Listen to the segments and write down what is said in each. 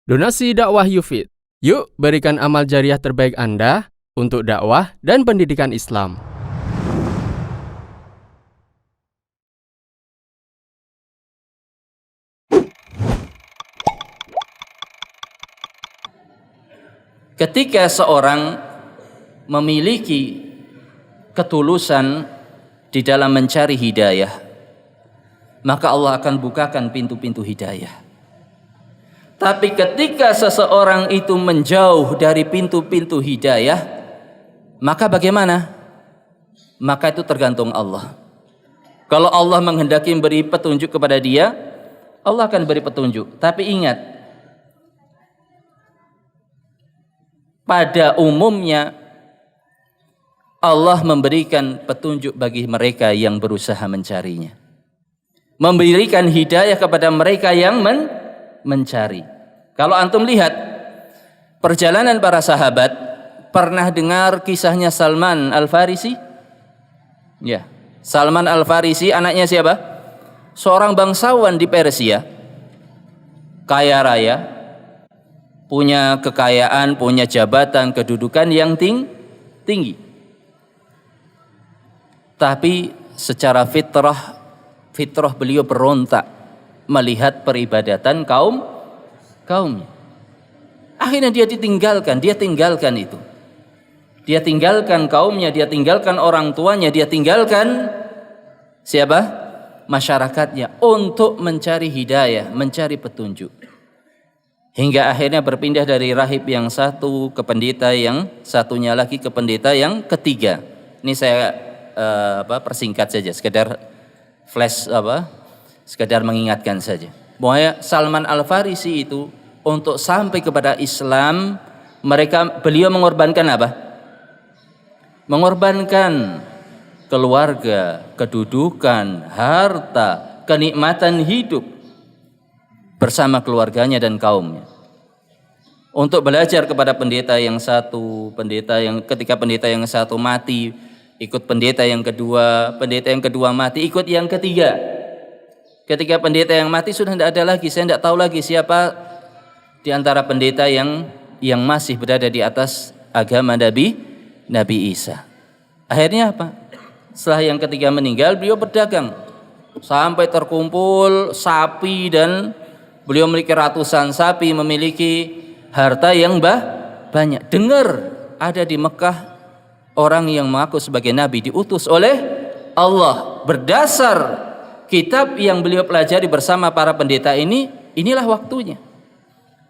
Donasi dakwah Yufid. Yuk berikan amal jariah terbaik Anda untuk dakwah dan pendidikan Islam. Ketika seorang memiliki ketulusan di dalam mencari hidayah, maka Allah akan bukakan pintu-pintu hidayah. Tapi ketika seseorang itu menjauh dari pintu-pintu hidayah, maka bagaimana? Maka itu tergantung Allah. Kalau Allah menghendaki beri petunjuk kepada dia, Allah akan beri petunjuk. Tapi ingat, pada umumnya Allah memberikan petunjuk bagi mereka yang berusaha mencarinya. Memberikan hidayah kepada mereka yang mencari. Kalau antum lihat perjalanan para sahabat, pernah dengar kisahnya Salman Al-Farisi? Ya, Salman Al-Farisi anaknya siapa? Seorang bangsawan di Persia, kaya raya, punya kekayaan, punya jabatan, kedudukan yang tinggi. Tapi secara fitrah beliau berontak melihat peribadatan kaumnya. Akhirnya dia tinggalkan itu. Dia tinggalkan kaumnya, dia tinggalkan orang tuanya, dia tinggalkan siapa? Masyarakatnya untuk mencari hidayah, mencari petunjuk. Hingga akhirnya berpindah dari rahib yang satu ke pendeta yang satunya lagi ke pendeta yang ketiga. Ini saya persingkat saja, sekedar flash sekedar mengingatkan saja. Bahwa Salman Al-Farisi itu untuk sampai kepada Islam, beliau mengorbankan apa? Mengorbankan keluarga, kedudukan, harta, kenikmatan hidup bersama keluarganya dan kaumnya. Untuk belajar kepada pendeta yang satu, ketika pendeta yang satu mati, ikut pendeta yang kedua mati, ikut yang ketiga. Ketika pendeta yang mati sudah tidak ada lagi, saya tidak tahu lagi siapa di antara pendeta yang masih berada di atas agama Nabi Isa. Akhirnya apa? Setelah yang ketiga meninggal, beliau berdagang sampai terkumpul sapi, dan beliau memiliki ratusan sapi, memiliki harta yang banyak. Dengar ada di Mekah orang yang mengaku sebagai nabi, diutus oleh Allah. Berdasar kitab yang beliau pelajari bersama para pendeta inilah waktunya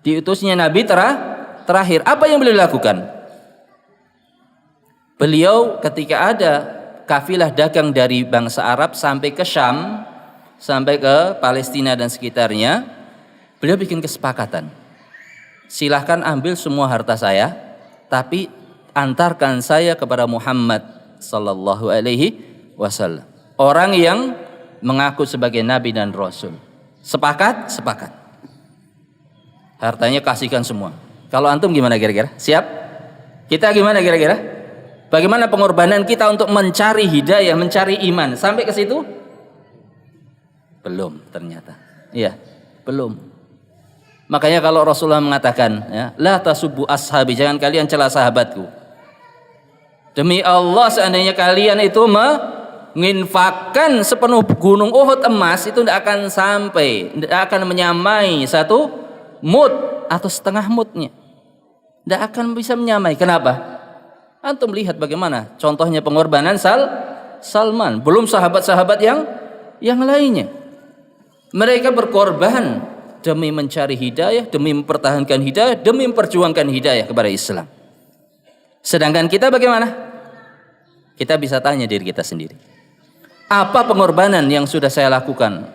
diutusnya nabi terakhir. Apa yang beliau lakukan? Beliau ketika ada kafilah dagang dari bangsa Arab sampai ke Syam, sampai ke Palestina dan sekitarnya, beliau bikin kesepakatan. Silahkan ambil semua harta saya, tapi antarkan saya kepada Muhammad sallallahu alaihi wasallam, orang yang mengaku sebagai nabi dan rasul. Sepakat? Sepakat. Hartanya kasihkan semua. Kalau antum gimana kira-kira? Siap? Kita gimana kira-kira? Bagaimana pengorbanan kita untuk mencari hidayah, mencari iman? Sampai ke situ? Belum ternyata. Iya, belum. Makanya kalau Rasulullah mengatakan, ya, la tasubbu ashabi, jangan kalian cela sahabatku. Demi Allah, seandainya kalian itu menginfakkan sepenuh gunung Uhud emas, itu tidak akan sampai, tidak akan menyamai satu mud atau setengah mudnya. Tidak akan bisa menyamai. Kenapa? Antum lihat bagaimana contohnya pengorbanan Salman. Belum sahabat-sahabat yang lainnya. Mereka berkorban demi mencari hidayah, demi mempertahankan hidayah, demi memperjuangkan hidayah kepada Islam. Sedangkan kita bagaimana? Kita bisa tanya diri kita sendiri. Apa pengorbanan yang sudah saya lakukan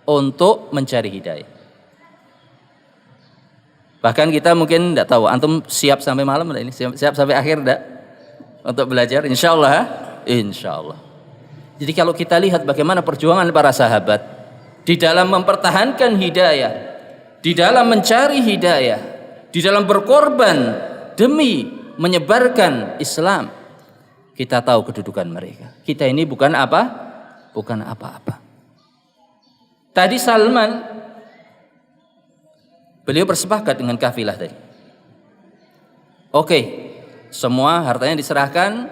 untuk mencari hidayah? Bahkan kita mungkin tidak tahu. Antum siap sampai malam ini? Siap sampai akhir tidak? Untuk belajar? Insya Allah. Insya Allah. Jadi kalau kita lihat bagaimana perjuangan para sahabat di dalam mempertahankan hidayah, di dalam mencari hidayah, di dalam berkorban demi menyebarkan Islam, kita tahu kedudukan mereka. Kita ini bukan apa-apa. Tadi Salman Beliau bersepakat dengan kafilah tadi. Oke, semua hartanya diserahkan,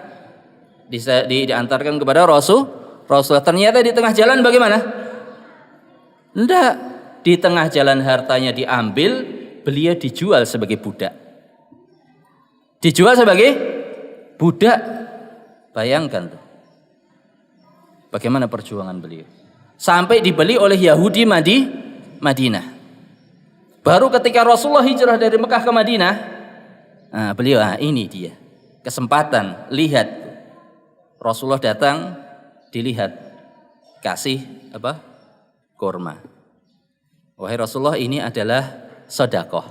diantarkan kepada Rasulullah. Ternyata di tengah jalan bagaimana? Enggak, di tengah jalan hartanya diambil, beliau dijual sebagai budak. Dijual sebagai budak. Bayangkan tuh. Bagaimana perjuangan beliau. Sampai dibeli oleh Yahudi Madinah. Baru ketika Rasulullah hijrah dari Mekah ke Madinah, beliau, ini dia kesempatan, lihat Rasulullah datang, dilihat, kasih kurma. Wahai Rasulullah, ini adalah sedekah.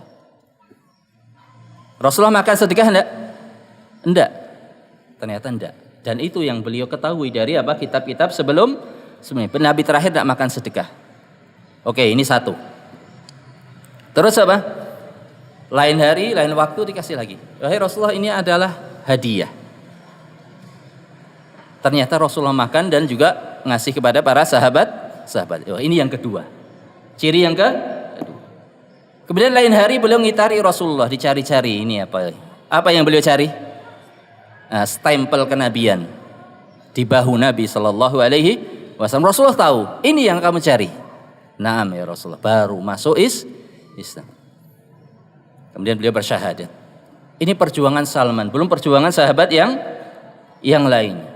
Rasulullah makan sedekah enggak? Enggak. Ternyata enggak. Dan itu yang beliau ketahui dari kitab-kitab sebelumnya. Nabi terakhir enggak makan sedekah. Oke, ini satu. Terus lain hari, lain waktu dikasih lagi. Wahai Rasulullah, ini adalah hadiah. Ternyata Rasulullah makan dan juga ngasih kepada para sahabat. Ini yang kedua. Ciri yang kedua. Kemudian lain hari beliau ngitari Rasulullah, dicari-cari ini apa? Apa yang beliau cari? Stempel kenabian di bahu Nabi Shallallahu Alaihi Wasallam. Rasulullah tahu, ini yang kamu cari. Naam ya Rasulullah. Baru masuk Islam. Kemudian beliau bersyahadat. Ini perjuangan Salman, belum perjuangan sahabat yang lain.